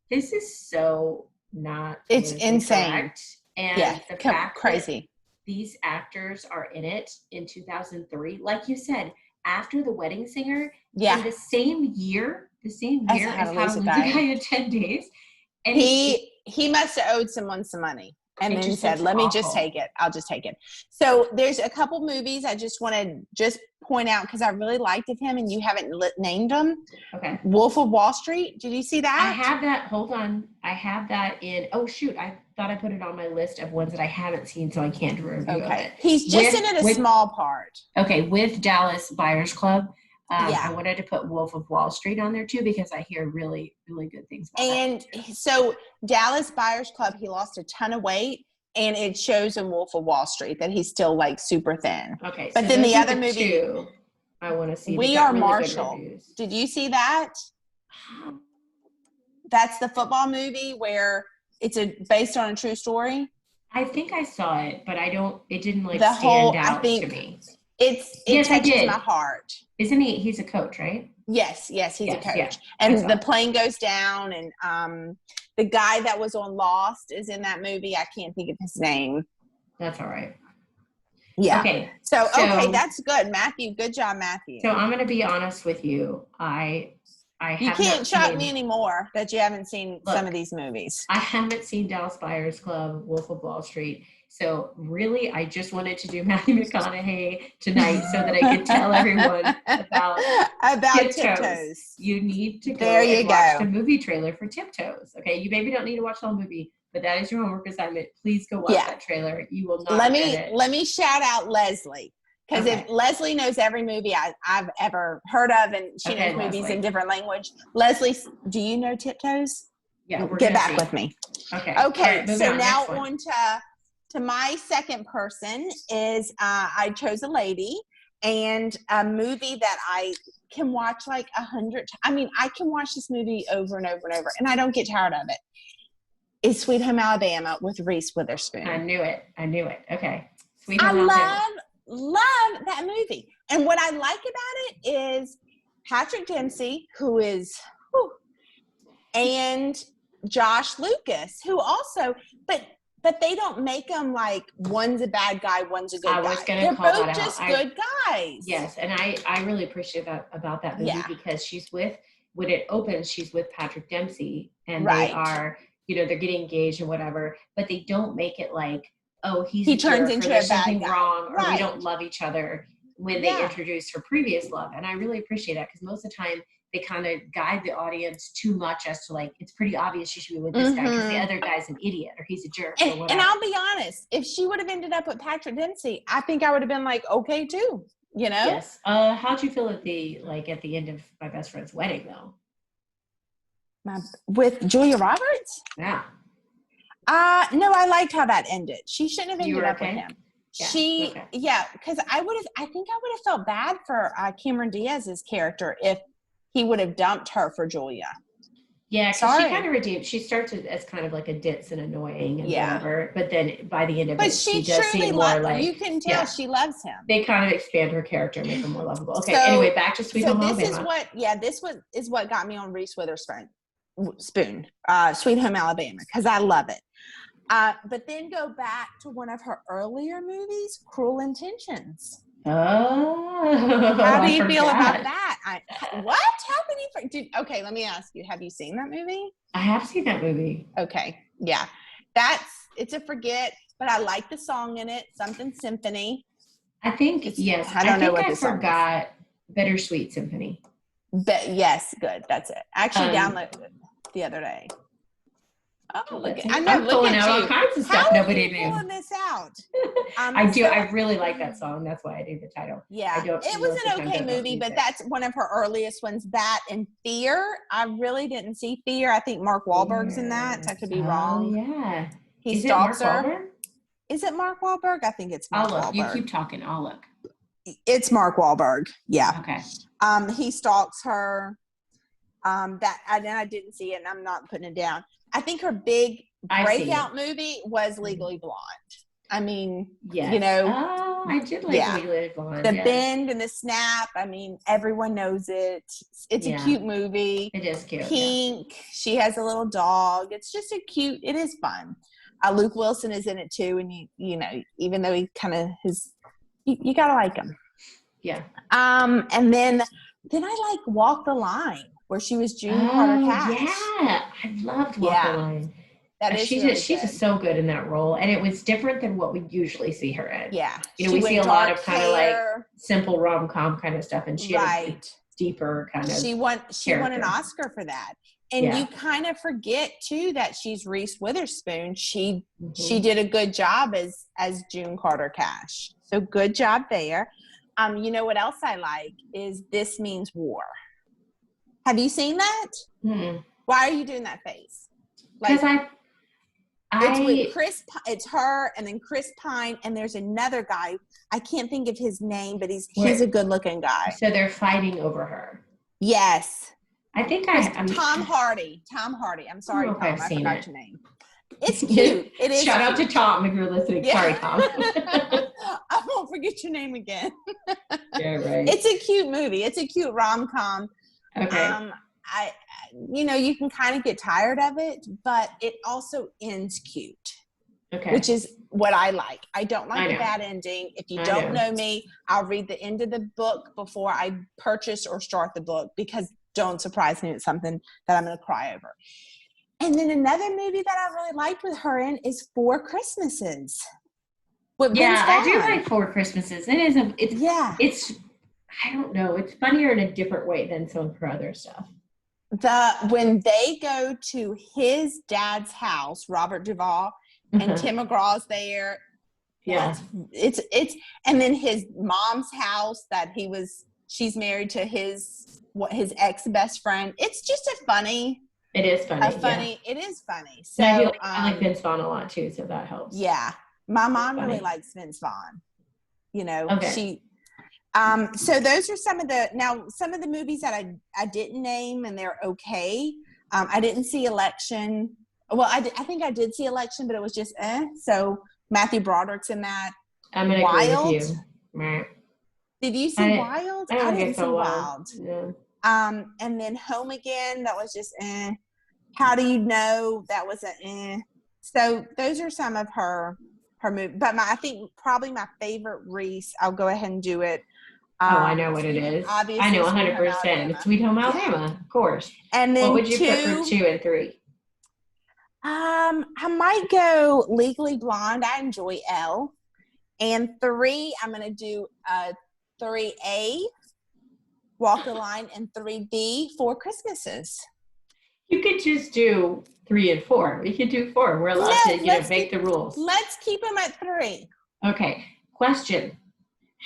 this is so not It's insane. correct. And the fact crazy. that these actors are in it in 2003, like you said, after The Wedding Singer, in the same year as How to Lose a Guy in 10 Days. And he must have owed someone some money and then said, let me just take it. I'll just take it. So there's a couple movies I just want to just point out because I really liked of him and you haven't named them. Okay. Wolf of Wall Street. Did you see that? I have that. Hold on. I have that in, oh shoot. I thought I put it on my list of ones that I haven't seen, so I can't do a review of it. He's just in it a small part. Okay. With Dallas Buyers Club. I wanted to put Wolf of Wall Street on there too because I hear really, really good things about it. And so Dallas Buyers Club, he lost a ton of weight, and it shows in Wolf of Wall Street that he's still like super thin. Okay, but so then the other movie I want to see. We Are really Marshall. Did you see that? That's the football movie where it's based on a true story. I think I saw it, but it didn't stand out to me. It touches my heart. Isn't he? He's a coach, right? Yes, he's a coach. Yeah, and the plane goes down, and the guy that was on Lost is in that movie. I can't think of his name. That's all right. Yeah. Okay. So that's good, Matthew. Good job, Matthew. So I'm going to be honest with you. You can't shock me anymore that you haven't seen some of these movies. I haven't seen Dallas Buyers Club, Wolf of Wall Street. So really, I just wanted to do Matthew McConaughey tonight so that I could tell everyone about Tiptoes. You need to go watch the movie trailer for Tiptoes. Okay, you maybe don't need to watch the whole movie, but that is your homework assignment. Please go watch that trailer. You will not regret it. Let me shout out Leslie. Because if Leslie knows every movie I've ever heard of, and she knows movies in different language. Leslie, do you know Tiptoes? Yeah. Get back with me. Okay. Right, so now on to my second person is I chose a lady, and a movie that I can watch like 100 times. I mean, I can watch this movie over and over and over, and I don't get tired of it. It's Sweet Home Alabama with Reese Witherspoon. I knew it. Okay. Sweet Home Alabama. Love that movie. And what I like about it is Patrick Dempsey, who is, and Josh Lucas, who also, but they don't make them like one's a bad guy, one's a good guy. They're both just good guys. Yes, and I really appreciate that about that movie because when it opens, she's with Patrick Dempsey, and they are, they're getting engaged and whatever, but they don't make it like, he turns into a bad guy. Wrong, or we don't love each other when they introduce her previous love. And I really appreciate that because most of the time they kind of guide the audience too much as to like, it's pretty obvious she should be with this guy because the other guy's an idiot or he's a jerk or whatever. And I'll be honest, if she would have ended up with Patrick Dempsey, I think I would have been like, okay too, Yes. How'd you feel at the end of My Best Friend's Wedding though? With Julia Roberts? Yeah. No, I liked how that ended. She shouldn't have ended up with him. Yeah. Because I think I would have felt bad for Cameron Diaz's character if he would have dumped her for Julia. Yeah, because she kind of redeemed. She starts as kind of like a ditz and annoying and whatever, but then by the end of it, she does seem more like, you can tell she loves him. They kind of expand her character and make her more lovable. Okay, anyway, back to Sweet Home Alabama. This is what got me on Reese Witherspoon, Sweet Home Alabama, because I love it. But then go back to one of her earlier movies, Cruel Intentions. Oh, how do you feel about that? What? How can you? Okay, let me ask you. Have you seen that movie? I have seen that movie. Okay, yeah, it's a forget, but I like the song in it. Something Symphony. I think yes. I forgot Bittersweet Symphony. Yes, good. That's it. I actually downloaded it the other day. Oh, look at I'm pulling out all kinds of stuff nobody knew. Pulling this out. I do. I really like that song. That's why I knew the title. Yeah, it was an okay movie, but that's one of her earliest ones. That and Fear. I really didn't see Fear. I think Mark Wahlberg's in that. I could be wrong. Yeah, he stalks her. Is it Mark Wahlberg? I think it's Mark Wahlberg. You keep talking. I'll look. It's Mark Wahlberg. Yeah. Okay. He stalks her. I didn't see it, and I'm not putting it down. I think her big breakout movie was Legally Blonde. I mean, Yes. you know, I did like Legally Blonde. the bend and the snap. I mean, everyone knows it. It's a cute movie. It is cute. Pink. Yeah. She has a little dog. It's just a cute. It is fun. Luke Wilson is in it too, and you know, even though he kind of you gotta like him. Yeah. And then I like Walk the Line, where she was June Carter Cash. Yeah, I loved Walk the Line. That is she's just so good in that role, and it was different than what we usually see her in. Yeah, you know, we see a lot of kind of like simple rom-com kind of stuff, and she had a deeper kind of. She won an Oscar for that, and you kind of forget too that she's Reese Witherspoon. She did a good job as June Carter Cash. So good job there. You know what else I like is This Means War. Have you seen that? Mm-hmm. Why are you doing that face? Because it's with Chris. It's her, and then Chris Pine, and there's another guy. I can't think of his name, but he's a good-looking guy. So they're fighting over her. Yes, I think Tom Hardy. Tom Hardy. I'm sorry, Tom. I forgot your name. It's cute. It is. Shout out to Tom if you're listening. Yeah. Sorry, Tom. I won't forget your name again. Yeah, right. It's a cute movie. It's a cute rom-com. Okay. You can kind of get tired of it, but it also ends cute. Okay. Which is what I like. I don't like the bad ending. If you don't know me, I'll read the end of the book before I purchase or start the book, because don't surprise me with something that I'm going to cry over. And then another movie that I really liked with her in is Four Christmases. I do like Four Christmases. It's I don't know. It's funnier in a different way than some of her other stuff. When they go to his dad's house, Robert Duvall, and Tim McGraw's there. Yeah. It's and then his mom's house that she's married to his ex best friend. It's just a funny. It is funny. It is funny. So I like Vince Vaughn a lot too, so that helps. Yeah. My mom really likes Vince Vaughn. You know, she so those are some of the movies that I didn't name, and they're okay. I didn't see Election. Well, I think I did see Election, but it was just So Matthew Broderick's in that. I'm gonna agree with you. Did you see Wild? I didn't see Wild. Yeah. And then Home Again, that was just How Do You Know? That was So those are some of her movies. But I think probably my favorite Reese, I'll go ahead and do it. I know what it is. Obviously, I know 100%. It's Sweet Home Alabama, of course. And then what would you put for 2 and 3? I might go Legally Blonde. I enjoy Elle. And 3, I'm going to do 3A, Walk the Line, and 3B, Four Christmases. You could just do 3 and 4. We could do 4. We're allowed to make the rules. Let's keep them at 3. Okay. Question.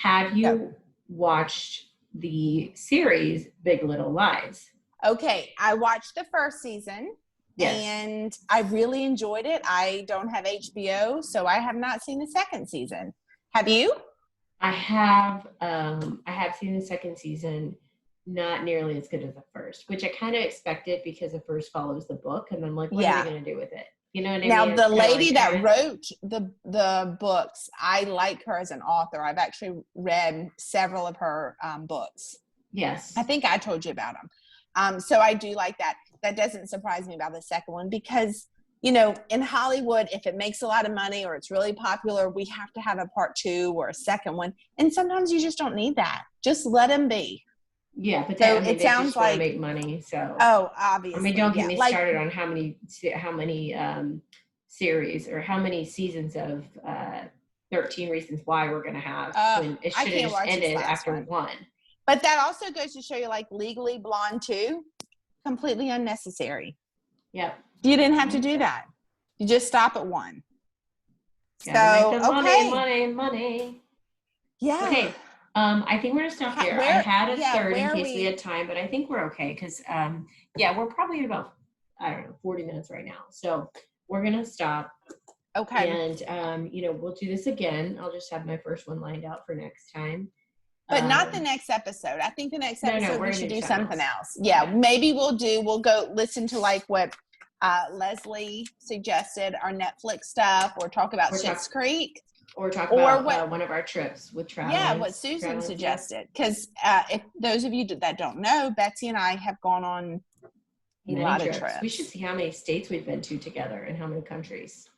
Have you watched the series Big Little Lies? Okay. I watched the first season. Yes. And I really enjoyed it. I don't have HBO, so I have not seen the second season. Have you? I have seen the second season. Not nearly as good as the first, which I kind of expected because the first follows the book, and I'm like, what are they going to do with it? You know what I mean? Now, the lady that wrote the books, I like her as an author. I've actually read several of her books. Yes. I think I told you about them. So I do like that. That doesn't surprise me about the second one because, you know, in Hollywood, if it makes a lot of money or it's really popular, we have to have a part 2 or a second one. And sometimes you just don't need that. Just let them be. Yeah, but it sounds like to make money. So obviously. I mean, don't get me started on how many series or how many seasons of 13 Reasons Why we're gonna have when it should have just ended after one. But that also goes to show you, like Legally Blonde 2, completely unnecessary. Yep. You didn't have to do that. You just stop at 1. Money. Yeah. Okay. I think we're gonna stop here. I had a third in case we had time, but I think we're okay because we're probably about 40 minutes right now. So we're gonna stop. Okay. And we'll do this again. I'll just have my first one lined out for next time. But not the next episode. I think the next episode we should do something else. Yeah, maybe we'll go listen to like what Leslie suggested, our Netflix stuff, or talk about Schitt's Creek. Or talk Or about what- one of our trips with travel. Yeah, what Susan suggested. Because if those of you that don't know, Betsy and I have gone on a lot of trips. We should see how many states we've been to together and how many countries.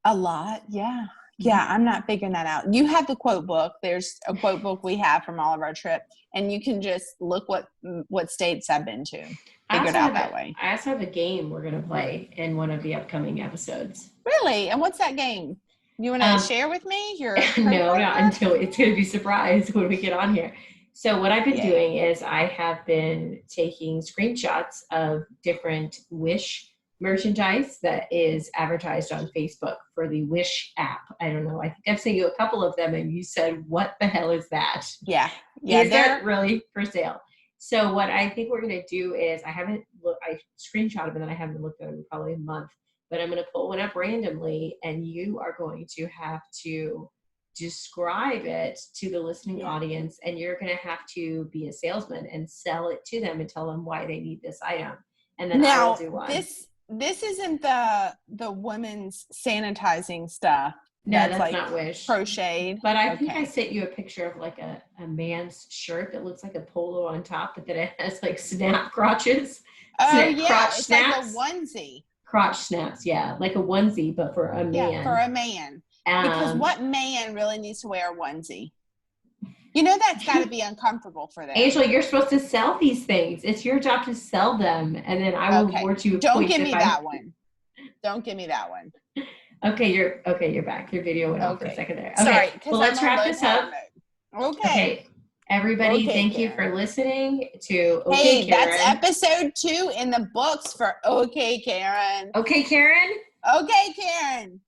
A lot, yeah. Yeah, I'm not figuring that out. You have the quote book. There's a quote book we have from all of our trips, and you can just look what states I've been to. Figure it out that way. I also have a game we're going to play in one of the upcoming episodes. Really? And what's that game? You want to share with me? No, not until it's going to be surprised when we get on here. So what I've been doing is I have been taking screenshots of different Wish merchandise that is advertised on Facebook for the Wish app. I don't know. I think I've sent you a couple of them and you said, what the hell is that? Yeah. Is that really for sale? So what I think we're going to do is I screenshot them and then I haven't looked at them in probably a month, but I'm going to pull one up randomly and you are going to have to describe it to the listening audience, and you're going to have to be a salesman and sell it to them and tell them why they need this item. And then I will do one. This isn't the women's sanitizing stuff. No, that's like not Wish. Crocheted. But I think I sent you a picture of like a man's shirt that looks like a polo on top, but then it has like snap crotches. Crotch snaps. Like a onesie. Crotch snaps, yeah. Like a onesie, but for a man. Yeah, for a man. Because what man really needs to wear a onesie? You know that's got to be uncomfortable for them. Angela, you're supposed to sell these things. It's your job to sell them, and then I will award you. Don't give me that one. Don't give me that one. Okay, you're back. Your video went off for a second there. Okay, sorry. Well, let's wrap this up. Okay. Everybody, thank you for listening to Okay, Karen. That's episode 2 in the books for Okay, Karen. Okay, Karen? Okay, Karen.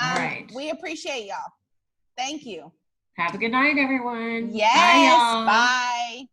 All right. We appreciate y'all. Thank you. Have a good night, everyone. Yes. Bye, y'all. Bye.